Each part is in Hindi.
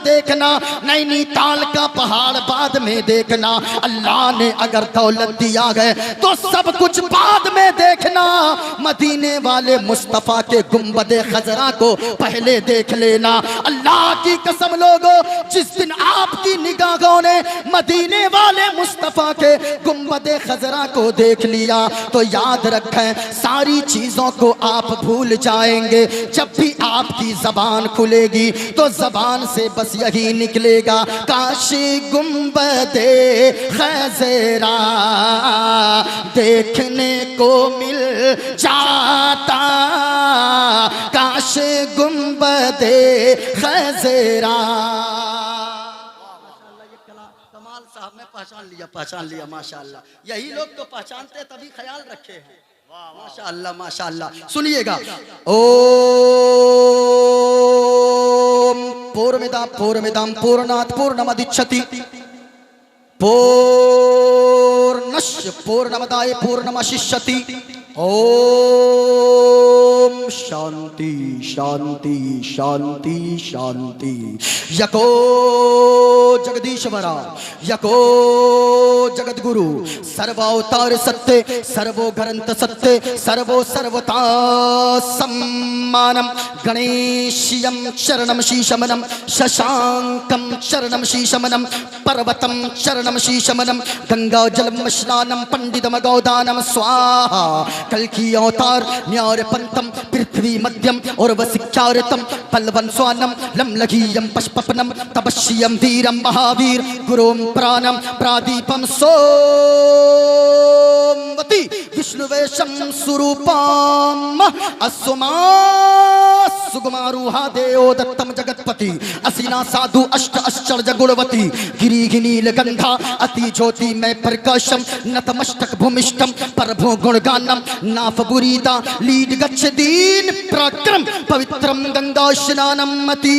देखना, नैनीताल का पहाड़ बाद में देखना। अल्लाह ने अगर दौलत दिया है तो सब कुछ बाद में देखना। मदीने वाले मुस्तफ़ा के गुंबदे खजरा को पहले देख लेना। अल्लाह की कसम लोगों, जिस दिन आपकी निगाहों ने मदीने वाले मुस्तफ़ा के गुंबदे खजरा को देख लिया तो याद रखें सारी चीजों को आप भूल जाएंगे। जब भी आपकी जबान खुलेगी तो जबान से बस यही निकलेगा, काशी गुंबदे खजरा देखने को मिल जाता, काश गुंबदे खजरा। कमाल साहब ने पहचान लिया माशाअल्लाह। यही लोग तो पहचानते तभी ख्याल रखे हैं। माशाअल्लाह माशाअल्लाह। सुनिएगा, ओम पूर्णमिदं पूर्णात् पूर्णमुदच्यते पूर्णस्य पूर्णमादाय पूर्णमेवावशिष्यते। ओम शांति शांति शांति शांति। यको जगदीश्वरा यको जगद्गुरु सर्वावतार सत्य सर्वो ग्रंथ सत्य सर्वो सर्वता सम्मानम गणेशियम शरणम शीशमनम शशांकम शरणम शीशमनम पर्वतम शरणम शीशमनम गंगा जलम स्नानम पंडितम गौदानम स्वाहा। कल की अवतार न्यार पंतम पृथ्वी मध्यम और वसिख्यारतम पलवन स्वानम लम लघीयम पशपपनम तपस्यम धीरम महावीर गुरुम प्राणम प्रादीपम सोमवती विष्णुवेशम स्वरूपम अस्मा सुगमारूहा देव दत्तम जगतपति असीना साधु अष्ट आश्चर्य गुणवती गिरिघिनील गंधा अति ज्योति में प्रकाशम नतमस्तक भूमिष्ठम परभो गुणगानम नाफ बुरीदा लीड गच्छ दीन प्रक्रम पवित्रम गंगा स्नानम मति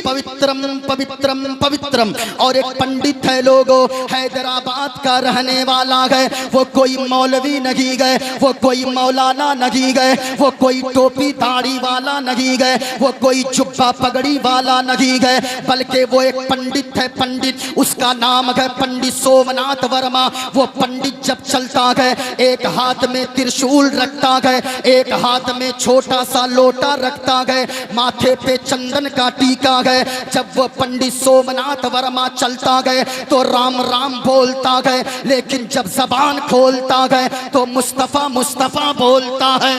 पवित्रम पवित्रम पवित्रम। और एक पंडित है लोगों, हैदराबाद का रहने वाला है। वो कोई मौलवी नहीं गए, वो कोई मौलाना नहीं गए, वो कोई टोपी दाढ़ी वाला नहीं गए, वो कोई जुब्बा पगड़ी वाला नहीं गए, बल्कि वो एक पंडित है। पंडित उसका नाम है पंडित सोमनाथ वर्मा। वो पंडित जब चलता है एक हाथ में त्रिशूल रखता है, एक हाथ में छोटा सा लोटा रखता है, माथे पे चंदन का टीका है। जब वो पंडित सोमनाथ वर्मा चलता है तो राम राम बोलता है, लेकिन जब जबान खोलता है तो मुस्तफा मुस्तफा बोलता है।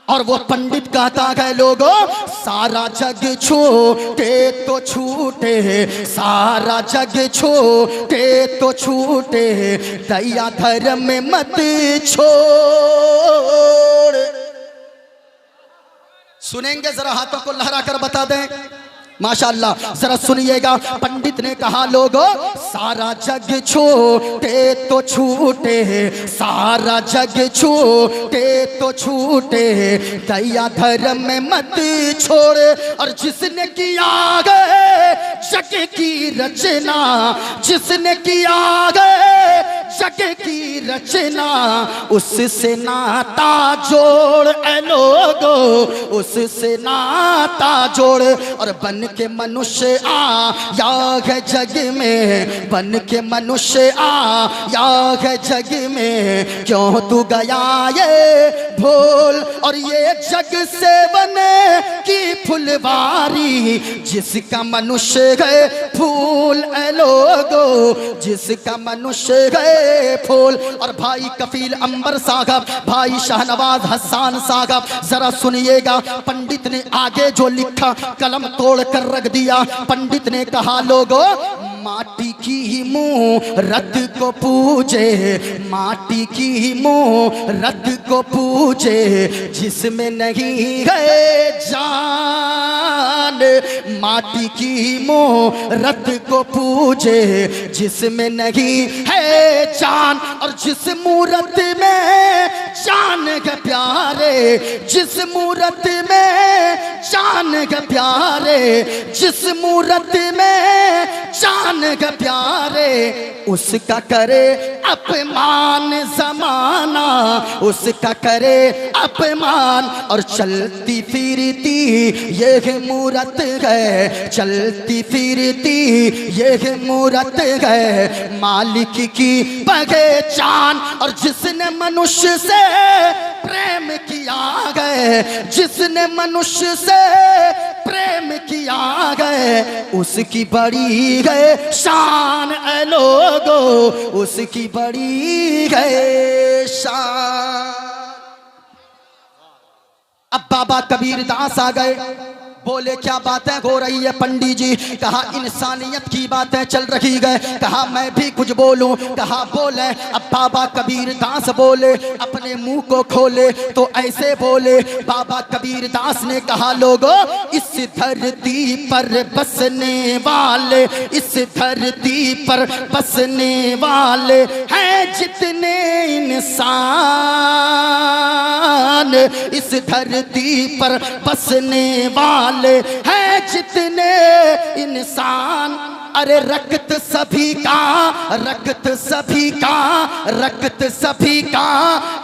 और वो पंडित कहता है लोगों, सारा जग छूटे तो छूटे, सारा जग छूटे तो छूटे, दया धर्म मत छोड़। सुनेंगे जरा, हाथों को लहरा कर बता दें माशाअल्लाह। जरा सुनिएगा, पंडित ने कहा लोगों, सारा जग छूटे तो छूटे, सारा जग छूटे तो छूटे, दया धर्म मत छोड़। और जिसने किया गए जग की रचना, जिसने किया गए जग की रचना, उससे नाता जोड़ ए लोगो, उससे नाता जोड़। और बन के मनुष्य आया है जग में, बन के मनुष्य आया है जग में, क्यों तू गया ये भूल। और ये जग से बने की फुलवारी, जिसका मनुष्य गए फूल ए लोगो, जिसका मनुष्य गए फूल। और भाई कफील अंबर साहब, भाई शाहनवाज हसन साहब, जरा सुनिएगा, पंडित ने आगे जो लिखा कलम तोड़ कर रख दिया। पंडित ने कहा लोगों, माटी की मूरत को पूजे, माटी की मूरत को पूजे, जिसमें नहीं है जान, माटी की मूरत को पूजे, जिसमें नहीं है जान। और जिस मूरत में जान के प्यारे, जिस मूरत में जान के प्यारे, जिस मूरत में जान के प्यारे, उसका करे अपमान जमाना, उसका करे अपमान। और चलती फिरती ये मूरत मूरत है, चलती फिरती ये मूरत है, मालिक की पहचान। और जिसने मनुष्य से प्रेम किया गए, जिसने मनुष्य से प्रेम किया गए, उसकी बड़ी है शान। ऐ लोगो उसकी बड़ी है शान। अब बाबा कबीर दास आ गए, बोले क्या बातें हो रही है पंडित जी। कहा इंसानियत की बातें चल रही है। कहा मैं भी कुछ बोलूं। कहा बोले। अब बाबा कबीर दास बोले, अपने मुंह को खोले तो ऐसे बोले। बाबा कबीर दास ने कहा लोगों, इस धरती पर बसने वाले, इस धरती पर बसने वाले हैं जितने इंसान, इस धरती पर बसने वाले हैं जितने इंसान। अरे रक्त सभी का, रक्त सभी का, रक्त सभी का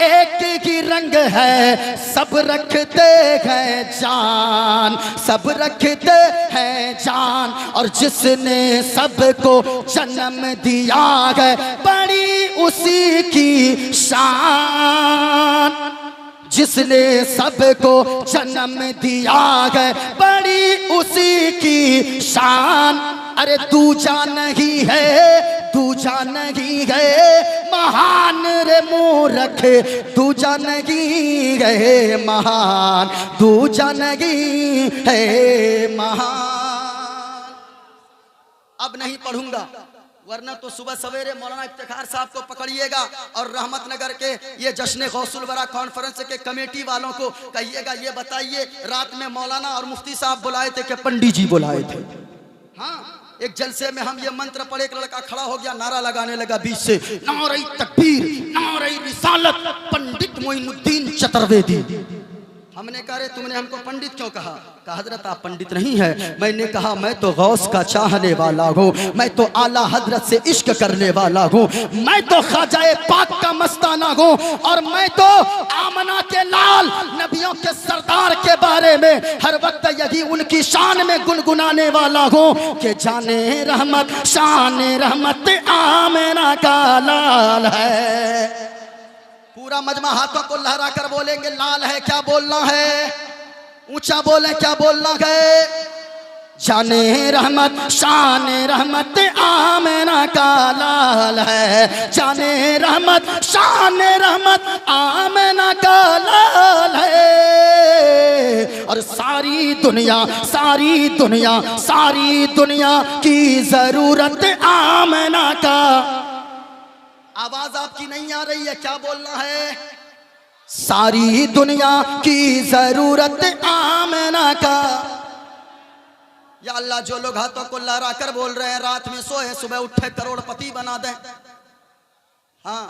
एक ही रंग है, सब रखते हैं जान, सब रखते हैं जान। और जिसने सबको जन्म दिया है, बड़ी उसी की शान। जिसने सबको जन्म दिया है, बड़ी उसी की शान। अरे दूजा नहीं है, दूजा नहीं है महान रे मूर्ख, दूजा नहीं है महान, दूजा नहीं है महान। अब नहीं पढ़ूंगा, वरना तो सुबह सवेरे मौलाना इफ्तिखार साहब को पकड़िएगा और रहमत नगर के ये जश्न गौसुल वरा कॉन्फ्रेंस के कमेटी वालों को कहिएगा, ये बताइए रात में मौलाना और मुफ्ती साहब बुलाए थे कि पंडित जी बुलाए थे। हाँ, एक जलसे में हम ये मंत्र पढ़े, एक लड़का खड़ा हो गया, नारा लगाने लगा बीच से, नारे तकबीर, नारे रिसालत, पंडित मोइनुद्दीन चतुर्वेदी। हमने कहा रे तुमने हमको पंडित क्यों कहा? कहा हजरत आप पंडित नहीं है। मैंने कहा मैं तो गौस का चाहने वाला हूँ, मैं तो आला हजरत से इश्क करने वाला हूँ, मैं तो ख्वाजाए पाक का मस्ताना हूँ, और मैं तो आमना के लाल नबियों के सरदार के बारे में हर वक्त यही उनकी शान में गुनगुनाने वाला हूँ कि जाने रहमत शान रहमत आमना का लाल है। पूरा मजमा हाथों को लहरा कर बोलेंगे लाल है। क्या बोलना है? ऊंचा बोले, क्या बोलना है? जाने रहमत शान रहमत आमना का लाल है, जाने रहमत शान रहमत आमना का लाल है। और सारी दुनिया, सारी दुनिया, सारी दुनिया की जरूरत आमना का। आवाज आपकी नहीं आ रही है, क्या बोलना है? सारी दुनिया की जरूरत आमना का। या अल्लाह, जो लोग हाथों को लहरा कर बोल रहे हैं रात में सोए सुबह उठे करोड़पति बना दें। हाँ,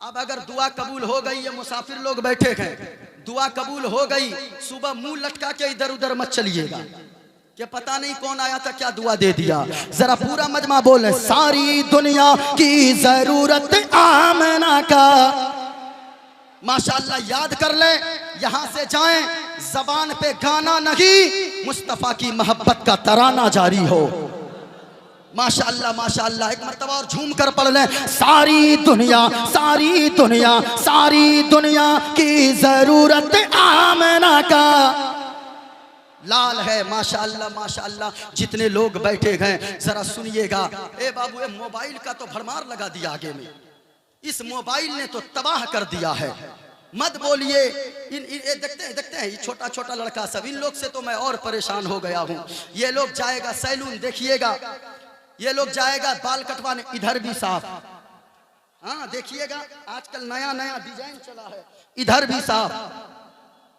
अब अगर दुआ कबूल हो गई, ये मुसाफिर लोग बैठे हैं, दुआ कबूल हो गई, सुबह मुंह लटका के इधर उधर मत चलिएगा कि पता नहीं कौन आया था क्या दुआ दे दिया। जरा पूरा मजमा बोले, सारी दुनिया की जरूरत आमना का। माशाअल्लाह, याद कर ले, यहां से जाएं, जबान पे गाना नहीं, मुस्तफा की मोहब्बत का तराना जारी हो। माशाअल्लाह माशाअल्लाह, एक मर्तबा और झूम कर पढ़ लें, सारी दुनिया, सारी दुनिया, सारी दुनिया की जरूरत आमना का लाल है। माशाअल्लाह माशाअल्लाह, जितने लोग बैठे हैं जरा सुनिएगा। ए बाबू, ए मोबाइल का तो भरमार लगा दिया आगे में, इस मोबाइल ने तो तबाह कर दिया है। मत बोलिए, देखते हैं ये छोटा छोटा लड़का सब, इन लोग से तो मैं और परेशान हो गया हूँ। ये लोग जाएगा सैलून, देखिएगा, ये लोग जाएगा बाल कटवाने, इधर भी साफ। हाँ देखिएगा, आजकल नया नया डिजाइन चला है, इधर भी साफ,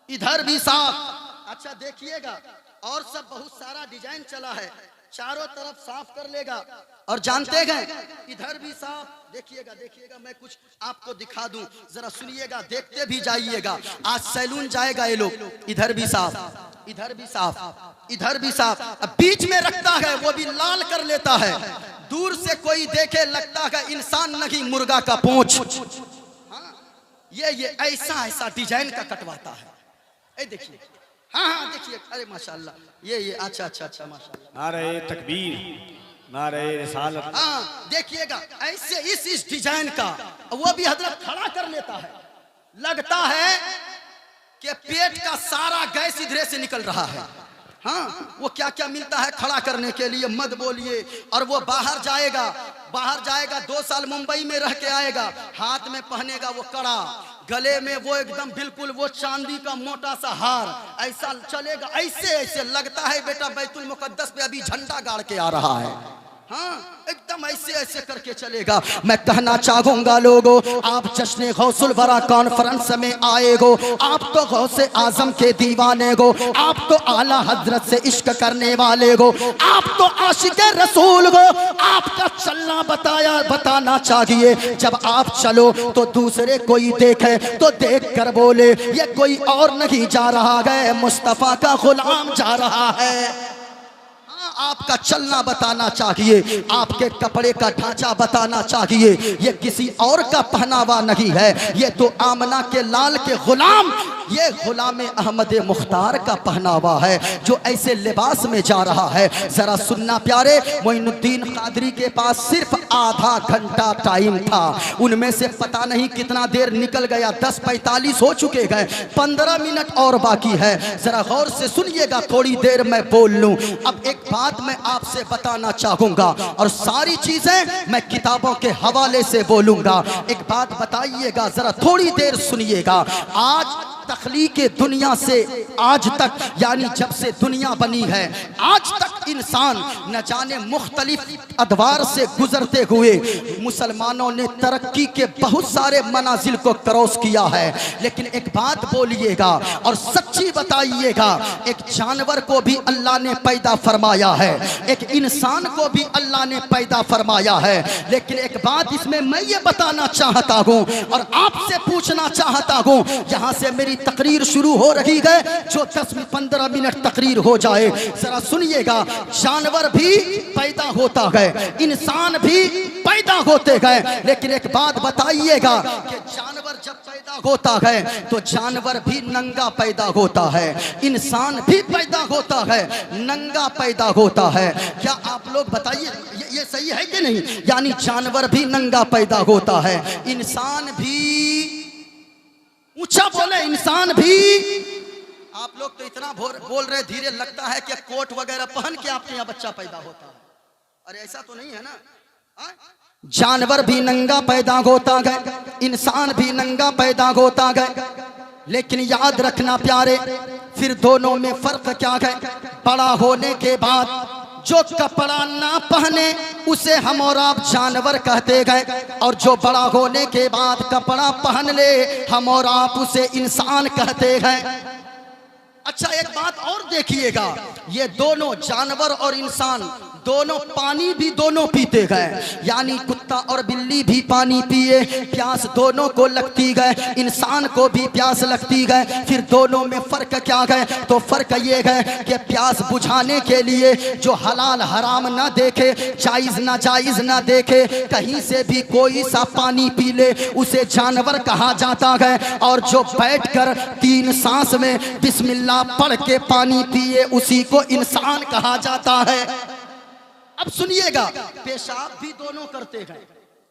इधर भी साफ। अच्छा देखिएगा, और सब बहुत सारा डिजाइन चला है, चारों तरफ साफ कर लेगा। और जानते हैं, इधर भी साफ। देखिएगा देखिएगा, मैं कुछ आपको दिखा दूं, जरा सुनिएगा, देखते भी जाइएगा। आज सैलून जाएगा ये लोग, इधर भी साफ, इधर भी साफ, इधर भी साफ। अब बीच में रखता है, वो भी लाल कर लेता है। दूर से कोई देखे लगता है इंसान नहीं, मुर्गा का पूंछ। हाँ, ये ऐसा ऐसा डिजाइन का कटवाता है। ए देखिए, हाँ हाँ देखिए, अरे माशाल्लाह, ये अच्छा अच्छा अच्छा माशाल्लाह। नारे तकबीर, नारे रिसालत। हाँ देखिएगा ऐसे इस डिजाइन का, वो भी हजरत खड़ा कर लेता है, लगता है कि पेट का सारा गैस इधरे से निकल रहा है। हाँ वो क्या क्या मिलता है खड़ा करने के लिए मत बोलिए। और वो बाहर जाएगा 2 साल मुंबई में रह के आएगा, हाथ में पहनेगा वो कड़ा, गले में वो एकदम बिल्कुल वो चांदी का मोटा सा हार, ऐसा चलेगा, ऐसे ऐसे लगता है बेटा बैतुल मुकद्दस पे अभी झंडा गाड़ के आ रहा है। हाँ एकदम ऐसे ऐसे करके चलेगा। मैं कहना चाहूंगा लोगों, आप जश्न गौसुल वरा कॉन्फ्रेंस में आए गो, आप तो गौसे आजम के दीवाने गो, आप तो आला हजरत से इश्क करने वाले गो, आप तो आशिक रसूल गो, आपका चलना बताना चाहिए। जब आप चलो तो दूसरे कोई देखे तो देख कर बोले ये कोई और नहीं जा रहा है, मुस्तफा का गुलाम जा रहा है। आपका चलना बताना चाहिए, आपके कपड़े का ढांचा बताना चाहिए, ये किसी और का पहनावा नहीं है, ये तो आमना के लाल के गुलाम, ये गुलाम अहमद मुख्तार का पहनावा है जो ऐसे लिबास में जा रहा है। जरा सुनना प्यारे, मोइनुद्दीन कादरी के पास सिर्फ आधा घंटा टाइम था, उनमें से पता नहीं कितना देर निकल गया, 10:45 हो चुके गए, 15 मिनट और बाकी है। जरा गौर से सुनिएगा, थोड़ी देर मैं बोल लूं। अब एक बात मैं आपसे बताना चाहूंगा और सारी चीजें मैं किताबों के हवाले से बोलूंगा। एक बात बताइएगा, जरा थोड़ी देर सुनिएगा। आज तख्लीक़े दुनिया से आज तक, यानी जब से दुनिया बनी है आज तक इंसान न जाने मुख्तलिफ अदवार से गुजरते हुए मुसलमानों ने तरक्की के बहुत सारे मनाजिल को क्रॉस किया है। लेकिन एक बात बोलिएगा और सच्ची बताइएगा, एक जानवर को भी अल्लाह ने पैदा फरमाया है, एक इंसान को भी अल्लाह ने पैदा फरमाया है। लेकिन एक बात इसमें मैं ये बताना चाहता हूँ और आपसे पूछना चाहता हूँ, यहाँ से मेरी तकरीर शुरू हो रही है, जो 10-15 मिनट तकरीर हो जाए, जरा सुनिएगा। जानवर भी पैदा होता है, इंसान भी पैदा होते गए, लेकिन एक बात बताइएगा कि जानवर जब पैदा होता है तो जानवर भी नंगा पैदा होता है, इंसान भी पैदा होता है नंगा पैदा होता है। क्या आप लोग बताइए ये सही है कि नहीं? यानी जानवर भी नंगा पैदा होता है, इंसान भी, ऊंचा बोले, इंसान भी। आप लोग तो इतना बोल रहे धीरे, लगता है कि कोट वगैरह पहन के आपके यहाँ बच्चा पैदा होता है। अरे ऐसा तो नहीं है ना। जानवर भी नंगा पैदा होता है, इंसान भी नंगा पैदा होता है, लेकिन याद रखना प्यारे, फिर दोनों में फर्क क्या है? बड़ा होने के बाद जो कपड़ा ना पहने उसे हम और आप जानवर कहते गए, और जो बड़ा होने के बाद कपड़ा पहन ले हम और आप उसे इंसान कहते हैं। अच्छा एक बात और देखिएगा, ये दोनों जानवर और इंसान दोनों पानी भी दोनों पीते गए, यानी कुत्ता और बिल्ली भी पानी पिए, प्यास दोनों को लगती गए, इंसान को भी प्यास लगती गए। फिर दोनों में फर्क क्या है? तो फर्क ये है कि प्यास बुझाने के लिए जो हलाल हराम ना देखे, जायज ना जायज ना देखे, कहीं से भी कोई सा पानी पी ले उसे जानवर कहा जाता है, और जो बैठकर 3 सांस में बिस्मिल्लाह पढ़ के पानी पिए उसी को इंसान कहा जाता है। अब सुनिएगा, पेशाब भी दोनों करते हैं,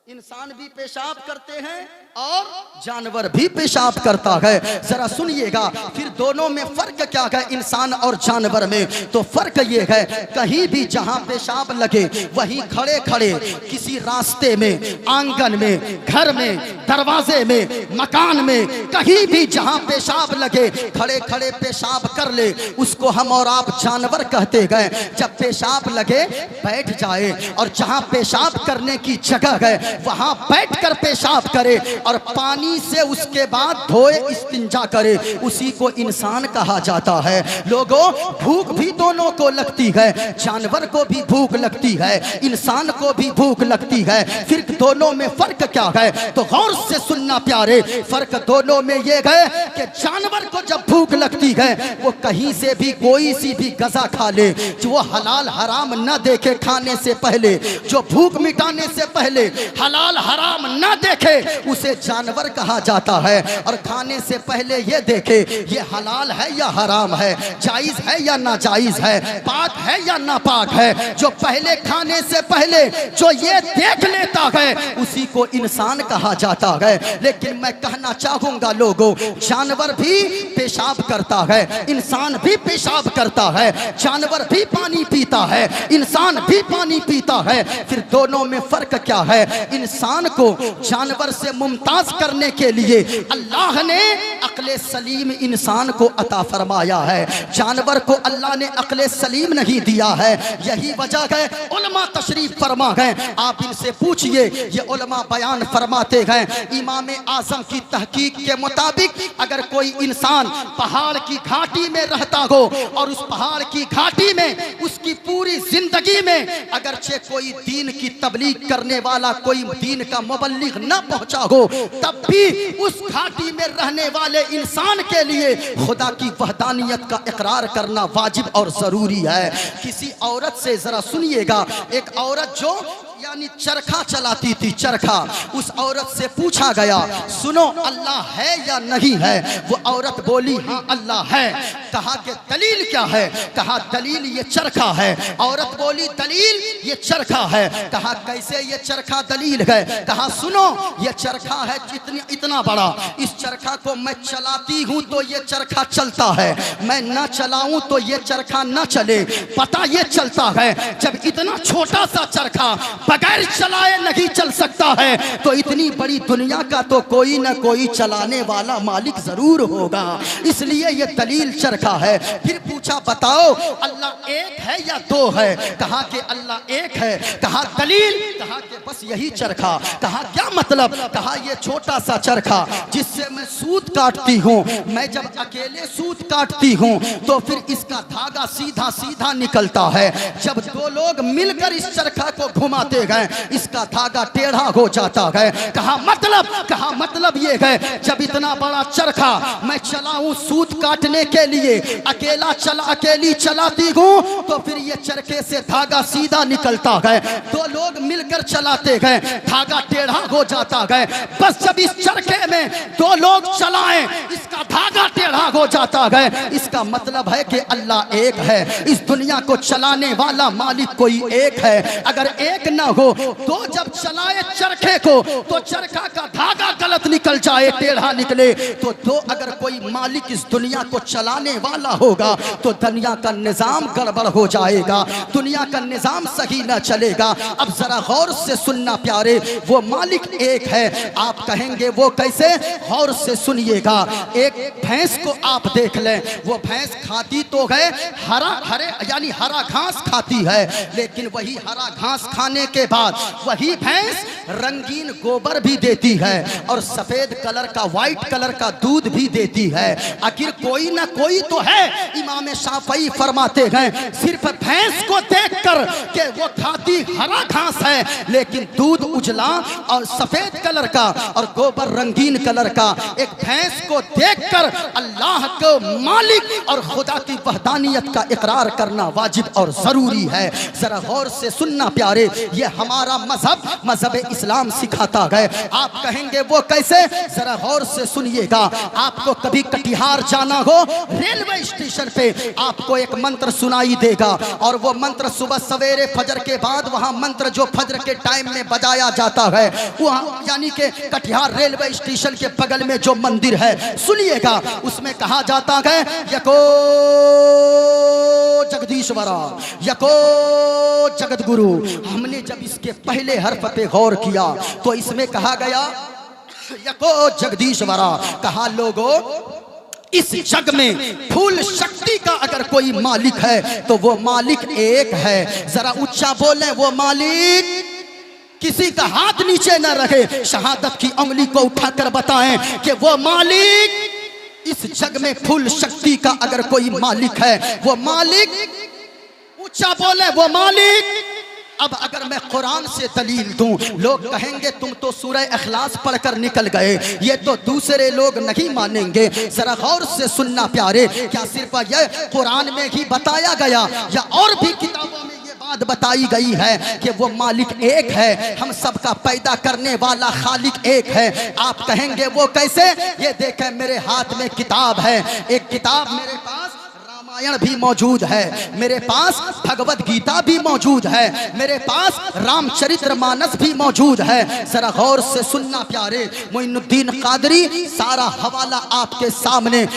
इंसान भी पेशाब करते हैं और जानवर भी पेशाब करता है। जरा सुनिएगा, फिर दोनों में फर्क क्या है इंसान और जानवर में? तो फर्क ये है, कहीं भी जहां पेशाब लगे वहीं खड़े खड़े किसी रास्ते में, आंगन में, घर में, दरवाजे में, मकान में, कहीं भी जहां पेशाब लगे खड़े खड़े पेशाब कर ले, उसको हम और आप जानवर कहते गए। जब पेशाब लगे बैठ जाए, और जहां पेशाब करने की जगह है वहां बैठकर पेशाब करे और पानी से उसके बाद धोए, इस्तिंजा करे, उसी को इंसान कहा जाता है। लोगों, भूख भी दोनों को लगती है, जानवर को भी भूख लगती है, इंसान को भी भूख लगती है। फिर दोनों में फर्क क्या है? तो गौर से सुनना प्यारे, फर्क दोनों में ये है कि जानवर को जब भूख लगती है वो कहीं से भी कोई सी भी गजा खा ले, जो हलाल हराम न देखे खाने से पहले, जो भूख मिटाने से पहले हलाल हराम ना देखे उसे जानवर कहा जाता है। और खाने से पहले ये देखे ये हलाल है या हराम है, जायज है या नाजायज है, पाक है या नापाक है। जो पहले खाने से पहले जो ये देख लेता है उसी को इंसान कहा जाता है। लेकिन मैं कहना चाहूंगा लोगों, जानवर भी पेशाब करता है, इंसान भी पेशाब करता है, जानवर भी पानी पीता है, इंसान भी पानी पीता है। फिर दोनों में फर्क क्या है? इंसान को जानवर से मुमताज करने के लिए अल्लाह ने अक्ले सलीम इंसान को अता फरमाया है, जानवर को अल्लाह ने अक्ले सलीम नहीं दिया है। यही वजह है उलमा तशरीफ फरमा गए, आप इनसे पूछिए, ये उलमा बयान फरमाते हैं इमाम आजम की तहकीक के मुताबिक अगर कोई इंसान पहाड़ की घाटी में रहता हो और उस पहाड़ की घाटी में उसकी पूरी जिंदगी में अगरचे कोई दीन की तबलीग करने वाला, कोई दीन का मुबल्लिग न पहुंचा हो, तब भी उस घाटी में रहने वाले इंसान के लिए खुदा की वहदानियत का इकरार करना वाजिब और जरूरी है। किसी औरत से जरा सुनिएगा, एक औरत जो यानी चरखा चलाती थी, चरखा, उस औरत से पूछा गया सुनो अल्लाह है या नहीं है? वो औरत बोली हाँ अल्लाह है। कहा कि दलील क्या है? कहा दलील ये चरखा है। औरत बोली दलील ये चरखा है। कहा कैसे ये चरखा दलील है? कहा सुनो ये चरखा है इतना बड़ा, इस चरखा को मैं चलाती हूँ तो ये चरखा चलता है, मैं ना चलाऊं तो ये चरखा ना चले। पता ये चलता है जब इतना छोटा सा चरखा बगैर चलाए नहीं चल सकता है तो इतनी बड़ी दुनिया का तो कोई ना कोई चलाने वाला मालिक जरूर होगा, इसलिए ये दलील चरखा है। फिर पूछा बताओ अल्लाह एक है या दो है? कहा कि अल्लाह एक है। कहा दलील? कहा कि बस यही चरखा। कहा क्या मतलब? कहा ये छोटा सा चरखा जिससे मैं सूत काटती हूँ, मैं जब अकेले सूत काटती हूँ तो फिर इसका धागा सीधा सीधा निकलता है, जब दो लोग मिलकर इस चरखा को घुमाते गए इसका धागा टेढ़ा हो जाता है। कहा मतलब? कहा मतलब ये है जब इतना बड़ा चरखा मैं चलाऊं सूत काटने के लिए, अकेली चलाती हूँ तो फिर ये चरखे से धागा सीधा निकलता है, दो लोग मिलकर चलाते गए धागा टेढ़ा हो जाता है। बस जब इस चरखे में दो लोग चलाएं इसका धागा टेढ़ा हो जाता है। इसका मतलब है कि अल्लाह एक है, इस दुनिया को चलाने वाला मालिक कोई एक है। अगर एक न हो तो जब चलाए चरखे को तो चरखा का धागा गलत निकल जाए, टेढ़ा निकले तो अगर कोई मालिक इस दुनिया को चलाने वाला होगा तो दुनिया का निजाम गड़बड़ हो जाएगा, दुनिया का निजाम सही न चलेगा। अब जरा गौर से सुनना प्यारे, वो मालिक एक है। आप कहेंगे वो कैसे? गौर से सुनिएगा। एक भैंस को आप देख लें, वो भैंस खाती तो है हरा घास खाती है, लेकिन वही हरा घास खाने के बाद वही भैंस रंगीन गोबर भी देती है और सफेद कलर का, व्हाइट कलर का दूध भी देती है। आखिर कोई ना कोई तो है। इमाम शाफई फरमाते हैं सिर्फ भैंस को देखकर कि वो खाती हरा घास है लेकिन दूध उजला और सफेद कलर का और गोबर रंगीन कलर का, एक भैंस को देखकर अल्लाह को मालिक और खुदा की वहदानियत का इकरार करना वाजिब और जरूरी है। जरा गौर से सुनना प्यारे, ये हमारा मजहब इस्लाम सिखाता है। आप कहेंगे वो कैसे? जरा गौर से सुनिएगा। आपको कभी कटिहार जाना हो, रेलवे स्टेशन पे आपको एक मंत्र सुनाई देगा और वो मंत्र सुबह सवेरे फजर के बाद वहां मंत्र जो फजर के टाइम में बजाया जाता है, वहां यानी कि कटिहार रेलवे स्टेशन के बगल में जो मंदिर है सुनिएगा, उसमें कहा जाता है यको जगदीश्वरा यको जगत गुरु। हमने जब इसके पहले हर्फ पे गौर किया तो इसमें कहा गया यको जगदीश्वरा। कहा लोगों इस जग में फूल शक्ति का अगर कोई मालिक है तो वो मालिक एक है। जरा ऊंचा बोले वो मालिक। किसी का हाथ नीचे न रखे, शहादत की उंगली को उठाकर बताएं कि वो मालिक, इस जग में फूल शक्ति का अगर कोई मालिक है वो मालिक। ऊंचा बोले वो मालिक। अब अगर मैं कुरान से दलील दूं, लोग कहेंगे तुम तो सूरह इखलास पढ़कर निकल गए, ये तो दूसरे लोग नहीं मानेंगे। जरा गौर से सुनना प्यारे, क्या सिर्फ यह कुरान में ही बताया गया या और भी किताबों में ये बात बात बताई गई है कि वो मालिक एक है, हम सबका पैदा करने वाला खालिक एक है। आप कहेंगे वो कैसे? ये देखें मेरे हाथ में किताब है, एक किताब मेरे पास रामायण भी मौजूद है, मेरे पास भगवत गीता भी मौजूद है, मेरे पास रामचरितमानस भी मौजूद है। जरा गौर से सुनना प्यारे, मोइनुद्दीन कादरी सारा हवाला आपके सामने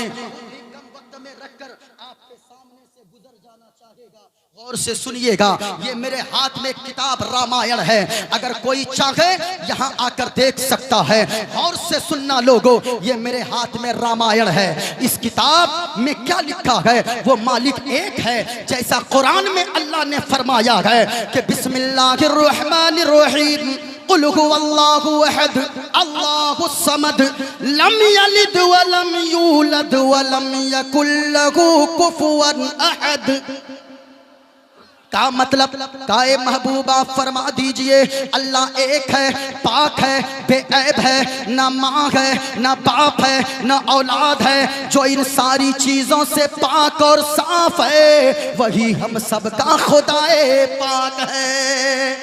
और से सुनिएगा। ये मेरे हाथ में किताब रामायण है, अगर कोई चाहे यहाँ आकर देख सकता है। और से सुनना लोगों, ये मेरे हाथ में रामायण है। इस किताब में क्या लिखा है? वो मालिक एक है, जैसा कुरान में अल्लाह ने फरमाया है कि बिस्मिल्लाहिर्रहमानिर्रहीम कुल हुवल्लाहु अहद अल्लाहु समद लम यलिद व लम यूलद व लम यकुल लहू कुफुवन अहद। का मतलब काए महबूबा फरमा दीजिए, अल्लाह एक है, पाक है, बेऐब है, ना माँ है, ना बाप है, ना औलाद है। जो इन सारी चीजों से पाक और साफ है, वही हम सबका खुदाए पाक है।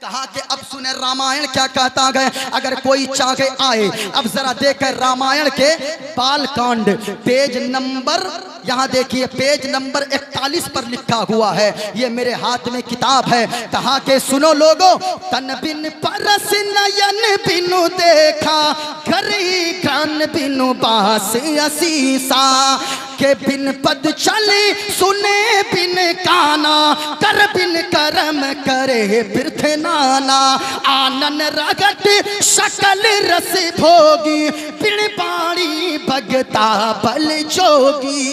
कहा कि अब सुने रामायण क्या कहता है, अगर कोई चाहे आए। अब जरा देखें रामायण के बाल कांड, पेज नंबर, यहाँ देखिए पेज नंबर 41 पर लिखा हुआ है। ये मेरे हाथ में किताब है। कहा कि सुनो लोगों, तन बिन परस नयन बिनु देखा, घरी कान बिनु बास असीसा, के बिन पद चले सुने बिन काना, कर बिन करम करे बिरथ नाना, आनन रगट शकल रस भोगी, बिन पानी भगता बल जोगी।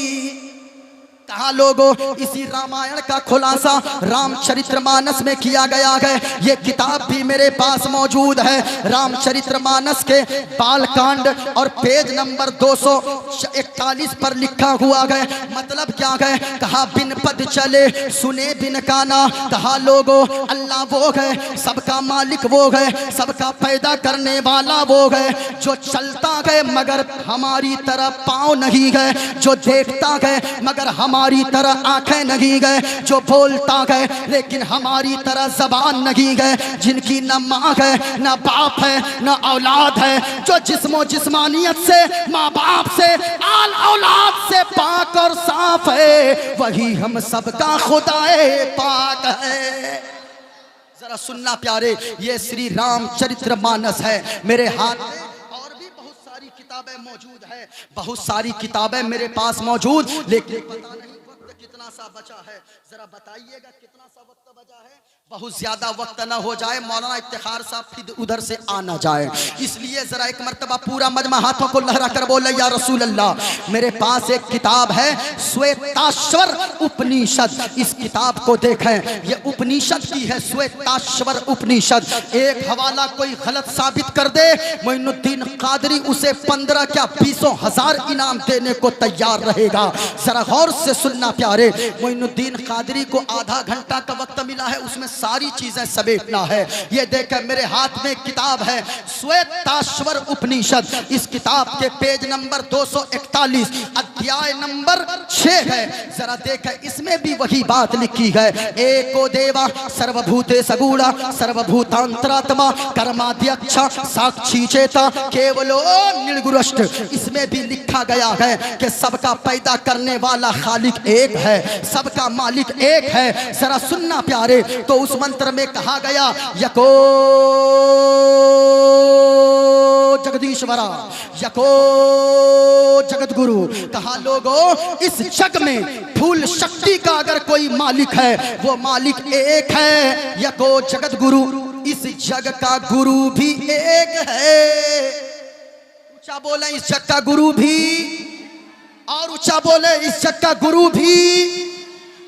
कहा लोगों, इसी रामायण का खुलासा रामचरितमानस में किया गया है। ये किताब भी मेरे पास मौजूद है। रामचरितमानस के बाल कांड और पेज नंबर 241 पर लिखा हुआ है। मतलब क्या है? कहा बिन पद चले सुने बिन काना। कहा लोगों, अल्लाह वो है, सबका मालिक वो है, सबका पैदा करने वाला वो है, जो चलता है मगर हमारी तरह पाँव नहीं है, जो देखता है मगर हमारी तरह आंखें नहीं गए, जो बोलता है लेकिन हमारी तरह जबान नहीं गए, जिनकी न माँ है न बाप है न औलाद है, जो जिस्मो जिस्मानियत से माँ बाप से आल औलाद से पाक और साफ है, वही हम सबका खुदाए पाक है। जरा सुनना प्यारे, ये श्री रामचरितमानस है मेरे हाथ में। किताबें मौजूद है, बहुत सारी किताबें मेरे पास मौजूद, लेकिन पता नहीं वक्त कितना सा बचा है। जरा बताइएगा कितना सा वक्त बचा है? बहुत ज्यादा वक्त ना हो जाए, मौलाना इफ्तिखार साहब फिर उधर से आ ना जाए, इसलिए जरा एक मर्तबा पूरा मजमा हाथों को लहरा कर बोले या रसूल अल्लाह। मेरे पास एक किताब है श्वेताश्वर उपनिषद। इस किताब को देखें, ये उपनिषद की है, श्वेताश्वर उपनिषद। एक हवाला कोई गलत साबित कर दे, मोइनुद्दीन कादरी उसे 15 क्या 20 हजार इनाम देने को तैयार रहेगा। जरा गौर से सुनना प्यारे, मोइनुद्दीन कादरी को आधा घंटा का वक्त मिला है, उसमें सारी चीजें समेटना है। ये देखें मेरे हाथ में किताब है श्वेताश्वर उपनिषद। इस किताब के पेज नंबर 241 अध्याय नंबर 6 है। जरा देखें, इसमें भी वही बात लिखी है, एको देवा सर्वभूते सगुणा सर्वभूतांतरात्मा कर्माध्यक्ष साक्षी चेता केवलो निर्गुणष्ट। इसमें भी लिखा गया है कि सबका पैदा करने वाला खालिक एक है, सबका मालिक एक है। जरा सुनना प्यारे, तो उस मंत्र में कहा गया यको जगदीश्वरा यको जगत गुरु। कहा लोगों, इस जग में फूल शक्ति का अगर कोई मालिक है, वो मालिक एक है, यको जगत गुरु। इस जग का गुरु भी एक है। ऊंचा बोले इस जग का गुरु भी, और ऊंचा बोले इस जग का गुरु भी।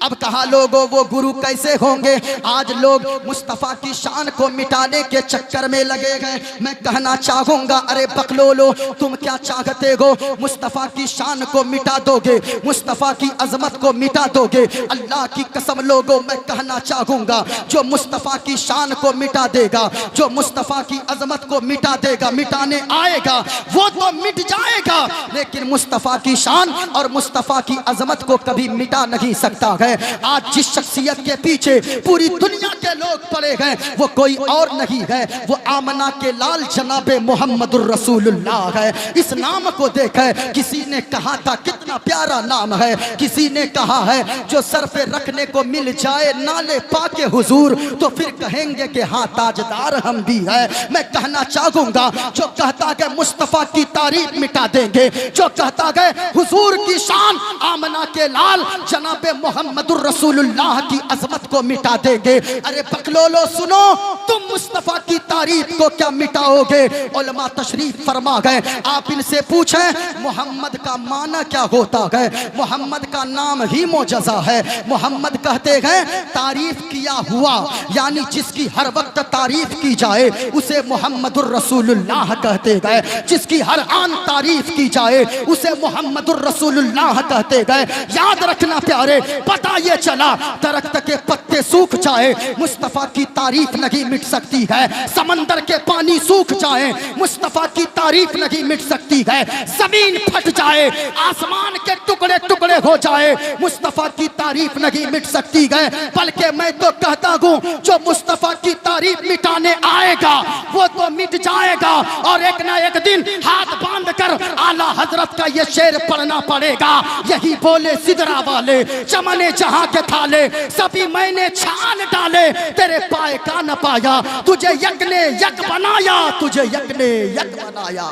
अब कहा लोगों, वो गुरु कैसे होंगे? आज लोग मुस्तफ़ा की शान को मिटाने के चक्कर में लगे गए। मैं कहना चाहूंगा, अरे बकलोलो, तुम क्या चाहते हो? मुस्तफ़ा की शान को मिटा दोगे, मुस्तफ़ा की अजमत को मिटा दोगे? अल्लाह की कसम लोगों, मैं कहना चाहूंगा, जो मुस्तफ़ा की शान को मिटा देगा, जो मुस्तफ़ा की अजमत को मिटा देगा, मिटाने आएगा, वो तो मिट जाएगा, लेकिन मुस्तफ़ा की शान और मुस्तफ़ा की अजमत को कभी मिटा नहीं सकता है। है। आज जिस शख्सियत के पीछे पूरी दुनिया के लोग पड़े गए वो कोई और नहीं है, वो आमना के लाल जनाबे मोहम्मदुर रसूलुल्लाह है। इस नाम को देखा किसी ने कहा था कितना प्यारा नाम है, किसी ने कहा है जो सर पे रखने को मिल जाए नाले पाके हुजूर तो फिर कहेंगे कि हाँ ताजदार हम भी है। मैं कहना चाहूंगा जो कहता है मुस्तफा की तारीफ मिटा देंगे, जो कहता है हुजूर की शान आमना के लाल जनाबे मोहम्मदुर रसूलुल्लाह की अजमत को मिटा देंगे। अरे बकलोलो सुनो, तुम मुस्तफा की तारीफ को क्या मिटाओगे? उलमा तशरीफ फरमा गए, आप इनसे पूछें मोहम्मद का माना क्या होता है? मोहम्मद का नाम ही मोजज़ा है। मोहम्मद कहते हैं तारीफ किया हुआ, यानी जिसकी हर वक्त तारीफ की जाए उसे मोहम्मदुर रसूलुल्लाह कहते गए। जिसकी हर आन तारीफ की जाए उसे मोहम्मदुर रसूलुल्लाह कहते गए। याद रखना प्यारे, पता ये चला दरख्त के पत्ते सूख जाए मुस्तफा की तारीफ नहीं मिट सकती है। समंदर के पानी सूख जाए मुस्तफा की तारीफ नहीं मिट सकती है। जमीन फट जाए, आसमान के टुकड़े टुकड़े हो जाए, मुस्तफा की तारीफ नहीं मिट सकती है। बल्कि मैं तो कहता हूँ जो मुस्तफा की तारीफ मिटाने आएगा वो तो मिट जाएगा और एक ना एक दिन हाथ बांध कर आला हजरत का ये शेर पढ़ना पड़ेगा। यही बोले सिदरा वाले चमने जहां के थाले, सभी मैंने छान डाले तेरे पाए का न पाया, तुझे यक ने यक बनाया, तुझे यक ने यक बनाया।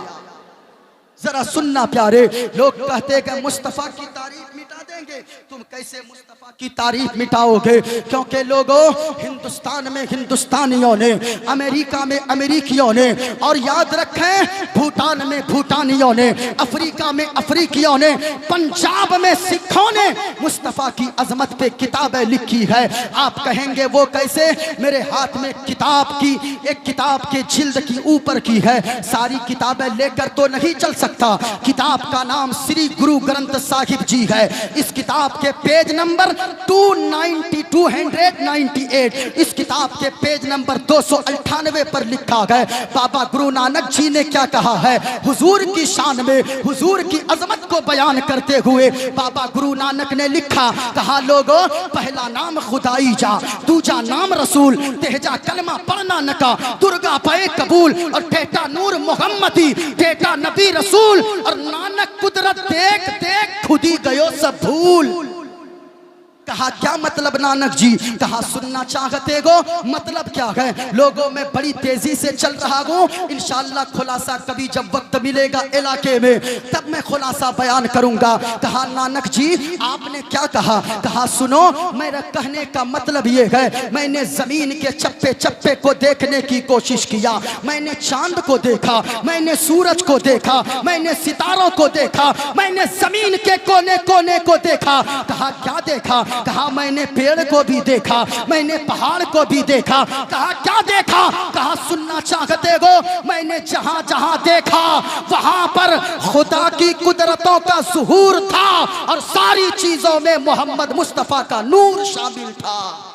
जरा सुनना प्यारे, लोग कहते हैं कि मुस्तफा की तारीफ मिटा देंगे, तुम कैसे मुस्तफा की तारीफ मिटाओगे? क्योंकि लोगों हिंदुस्तान में हिंदुस्तानियों ने, अमेरिका में अमेरिकियों ने, और याद रखें भूटान में भूटानियों ने, अफ्रीका में अफ्रीकियों ने, पंजाब में सिखों ने मुस्तफा की अजमत पे किताबें लिखी है। आप कहेंगे वो कैसे? मेरे हाथ में किताब की एक किताब के जिल्द की ऊपर की है, सारी किताबें लेकर तो नहीं चल सकता। किताब का नाम श्री गुरु ग्रंथ साहिब जी है। इस किताब के पेज नंबर 298 इस किताब के पेज नंबर 298 पर लिखा है बाबा गुरु नानक जी ने क्या कहा है हुजूर की शान में, हुजूर की अजमत को बयान करते हुए बाबा गुरु नानक ने लिखा, कहा लोगों पहला नाम खुदाई जा, दूजा नाम रसूल, तेजा कलमा पढ़ना नका, दुर्गा पे कबूल और टेटा नूर मोहम्मदी, टेटा नबी रसूल और नानक कुदरत देख देख खुद ही गयो सब भूल। कहा क्या मतलब नानक जी? कहा सुनना चाहते हो मतलब क्या है? लोगों में बड़ी तेजी से चल रहा हूँ, इंशाअल्लाह खुलासा कभी जब वक्त मिलेगा इलाके में तब मैं खुलासा बयान करूंगा। कहा नानक जी आपने क्या कहा? कहा सुनो मेरा कहने का मतलब ये है, मैंने जमीन के चप्पे चप्पे को देखने की कोशिश किया, मैंने चांद को देखा, मैंने सूरज को देखा, मैंने सितारों को देखा, मैंने जमीन के कोने कोने को देखा। कहा क्या देखा? कहा मैंने पेड़ को भी देखा, मैंने पहाड़ को भी देखा। कहा क्या देखा? कहा सुनना चाहते हो? मैंने जहां जहां देखा वहां पर खुदा की कुदरतों का ज़ुहूर था और सारी चीजों में मोहम्मद मुस्तफा का नूर शामिल था।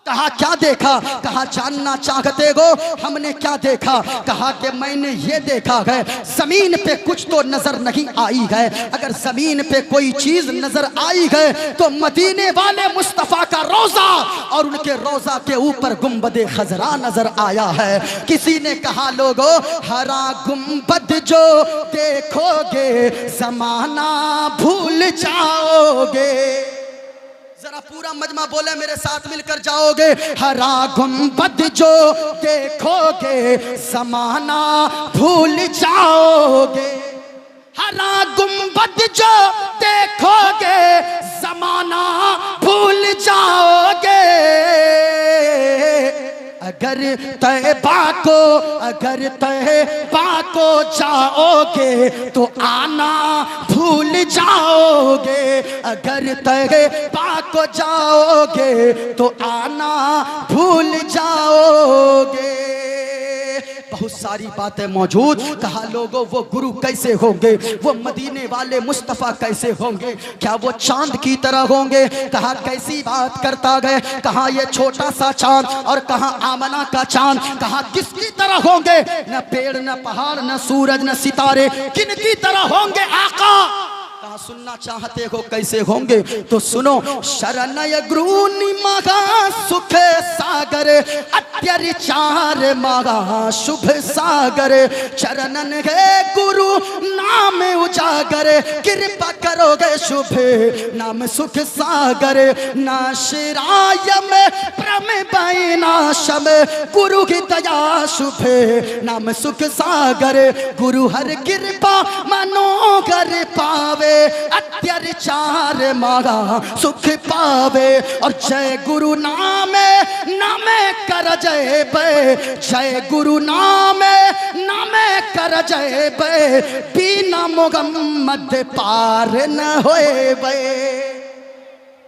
कहा क्या देखा? कहा जानना चाहते हो हमने क्या देखा? कहा कि मैंने ये देखा है जमीन पे कुछ तो नजर नहीं आई है, अगर जमीन पे कोई चीज नजर आई है तो मदीने वाले मुस्तफा का रोजा और उनके रोजा के ऊपर गुंबदे खजरा नजर आया है। किसी ने कहा लोगो हरा गुंबद जो देखोगे जमाना भूल जाओगे। जरा पूरा मजमा बोले मेरे साथ मिलकर जाओगे, हरा गुंबद जो देखोगे जमाना भूल जाओगे, हरा गुंबद जो देखोगे जमाना भूल जाओगे। अगर तैबा को जाओगे तो आना भूल जाओगे, अगर तैबा को जाओगे तो आना भूल जाओगे। बहुत सारी बातें मौजूद। कहा लोगों वो गुरु कैसे होंगे, वो मदीने वाले मुस्तफ़ा कैसे होंगे, क्या वो चांद की तरह होंगे? कहा कैसी बात करता गए? कहा ये छोटा सा चांद और कहा आमना का चांद, कहा किसकी तरह होंगे? न पेड़ न पहाड़ न सूरज न सितारे, किन की तरह होंगे आका? हाँ सुनना चाहते हो कैसे होंगे तो सुनो। शरणय गुरुनि मगा सुख सागर अत्यरिचार मगा शुभ सागर चरणन है गुरु नाम उजागर कृपा करोगे शुभ नाम सुख सागर नाशिराय में प्रम नाशम गुरु की दया शुभ नाम सुख सागर गुरु हर कृपा मनोगर पावे अत्यरिचार मागा सुख पावे। और जय गुरु नामे नामे कर जय बे जय गुरु नामे नामे कर जय बे बिना मोहम्मद पार न होए बे।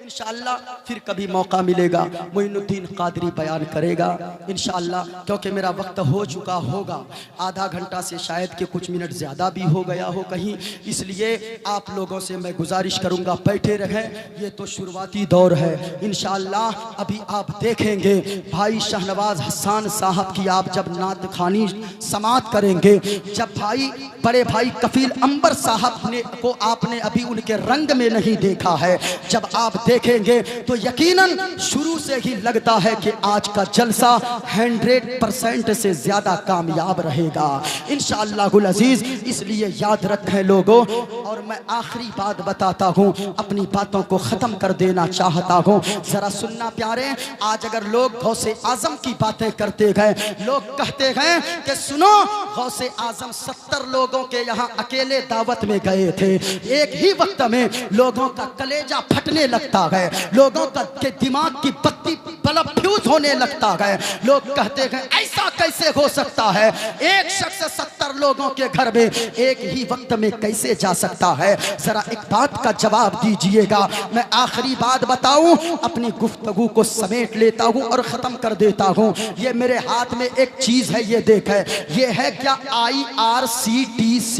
इंशाअल्लाह फिर कभी मौका मिलेगा मोइनुद्दीन कादरी बयान करेगा इंशाअल्लाह, क्योंकि मेरा वक्त हो चुका होगा। आधा घंटा से शायद के कुछ मिनट ज़्यादा भी हो गया हो कहीं, इसलिए आप लोगों से मैं गुजारिश करूंगा बैठे रहें। ये तो शुरुआती दौर है। इंशाअल्लाह अभी आप देखेंगे भाई शाहनवाज हसन साहब की आप जब नात खानी समात करेंगे, जब भाई बड़े भाई कफील अंबर साहब ने को आपने अभी उनके रंग में नहीं देखा है, जब आप देखेंगे तो यकीनन शुरू से ही लगता है कि आज का जलसा 100% से ज्यादा कामयाब रहेगा इंशाअल्लाहुल अजीज। इसलिए याद रखें लोगों, और मैं आखिरी बात बताता हूं, अपनी बातों को खत्म कर देना चाहता हूं, जरा सुनना प्यारे। आज अगर लोग गौसे आजम की बातें करते गए, लोग कहते गए कि सुनो गौसे आजम 70 लोगों के यहाँ अकेले दावत में गए थे, एक ही वक्त में लोगों का कलेजा फटने लगता है, लोगों का के दिमाग की बत्ती बल्ब फ्यूज होने लगता है। लोग कहते हैं ऐसा कैसे हो सकता है, एक शख्स 70 लोगों के घर में एक ही वक्त में कैसे जा सकता है। जरा एक बात का जवाब दीजिएगा। मैं आखिरी बात बताऊं, अपनी गुफ्तगू को समेट लेता हूं और खत्म कर देता हूं। ये मेरे हाथ में एक चीज है, ये देखें, ये है क्या IRCTC।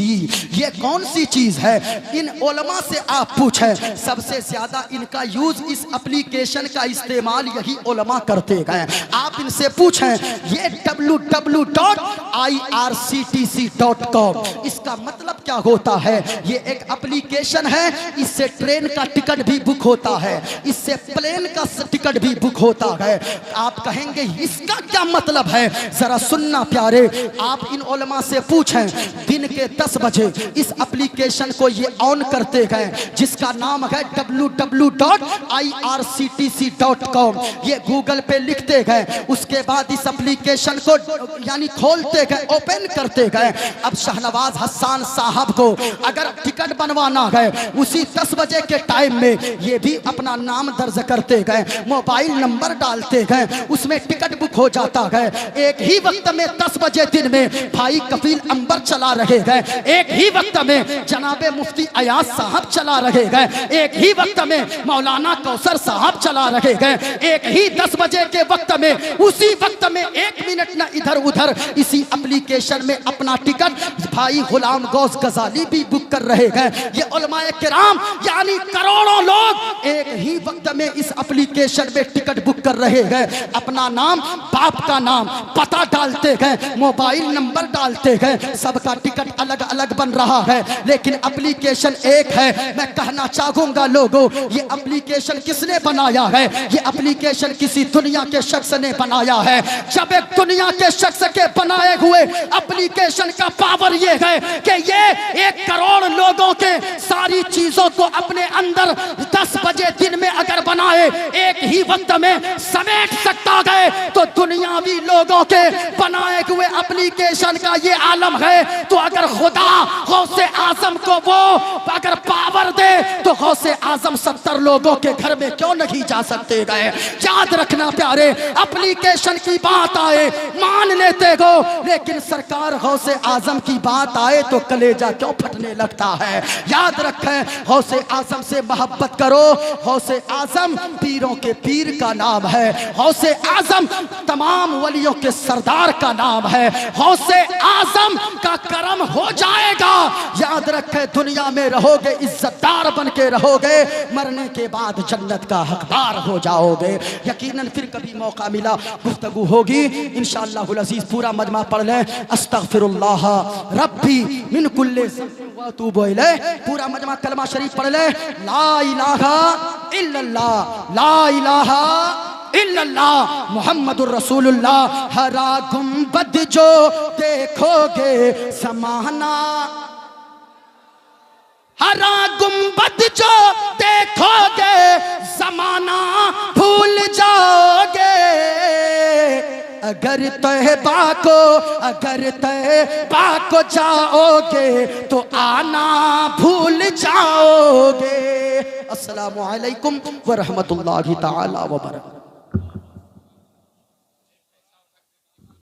ये कौन सी चीज है? इन उलमा से आप पूछें, सबसे ज्यादा इनका यूज, इस एप्लीकेशन का इस्तेमाल यही उलमा करते गए। आप इनसे पूछें, ये www.irctc.com इसका मतलब क्या होता है? ये एक एप्लीकेशन है, इससे ट्रेन का टिकट भी बुक होता है, इससे प्लेन का टिकट भी बुक होता है। आप कहेंगे इसका क्या मतलब है? जरा सुनना प्यारे, आप इन उलमा से पूछें, दिन के 10 बजे इस एप्लीकेशन को ये ऑन करते गए, जिसका नाम है www.irctc.com। ये गूगल पे लिखते गए, उसके बाद इस एप्लीकेशन को यानी खोलते गए, ओपन करते गए। अब शाहनवाज हसन साहब को अगर टिकट बनवाना है, उसी 10 बजे के टाइम में ये भी अपना नाम दर्ज करते गए, मोबाइल नंबर डालते गए, उसमें टिकट बुक हो जाता है। एक ही वक्त में 10 बजे दिन में भाई कफील अंबर चला रहे गए, एक ही वक्त में जनाबे मुफ्ती अयाज साहब चला रहे गए, एक ही वक्त में मौलाना कौसर साहब चला रहे गए, एक ही 10 बजे के वक्त में, उसी वक्त में 1 मिनट न इधर उधर इसी एप्लीकेशन में अपना टिकट भाई गुलाम गौस गजाली भी बुक कर रहे हैं। ये उलमाए किराम यानी करोड़ों लोग एक ही वक्त में इस एप्लीकेशन में टिकट बुक कर रहे हैं। अपना नाम, बाप का नाम, पता डालते हैं, मोबाइल नंबर डालते हैं, सबका टिकट अलग अलग बन रहा है, लेकिन एप्लीकेशन एक है। मैं कहना चाहूंगा लोगों, ये एप्लीकेशन किसने बनाया है? ये एप्लीकेशन किसी दुनिया के शख्स ने बनाया है। जब एक दुनिया के शख्स के बनाए हुए एप्लीकेशन का पावर ये है कि ये 1 करोड़ लोगों के सारी चीजों को अपने अंदर 10 बजे दिन में अगर बनाए, एक ही वक्त में समेट सकता है, तो दुनियावी लोगों के बनाए हुए एप्लीकेशन का ये आलम है। तो अगर खुदा गौसे आजम को वो अगर पावर दे, तो गौसे आजम 70 लोगों के घर में क्यों नहीं जा सकते गए? याद रखना प्यारे, एप्लीकेशन की बात आए मान लेते हो, लेकिन सरकार गौसे आजम की बात आए तो कलेजा क्यों फटने लगता है? याद रखें, गौसे आजम से मोहब्बत करो। गौसे आजम पीरों के पीर का नाम है, गौसे आजम तमाम वलियों के सरदार का नाम है, गौसे आजम का करम हो जाएगा। याद रखें, दुनिया में रहोगे इज्जतदार बन के रहोगे, मरने के बाद जन्नत का हकदार हो जाओगे। यकीनन फिर फिर कभी मौका मिला गुफ्तगू होगी इंशाअल्लाहुल अज़ीज़। पूरा मजमा पढ़ लें, अस्तगफिरुल्लाह रब्बी मिन कुल्लि ज़ंबिन व अतूबु इलैह। पूरा मजमा कलमा शरीफ पढ़ लें, ला इलाहा इल्लल्लाह, ला इलाहा इल्लल्लाह मुहम्मदुर रसूलुल्लाह। हरा गुंबद जो देखोगे समाना, हरा गुंबद जो देखोगे ज़माना भूल जाओगे। अगर तैबा को जाओगे तो आना भूल जाओगे। अस्सलामु अलैकुम व रहमतुल्लाहि तआला व बरकातहू।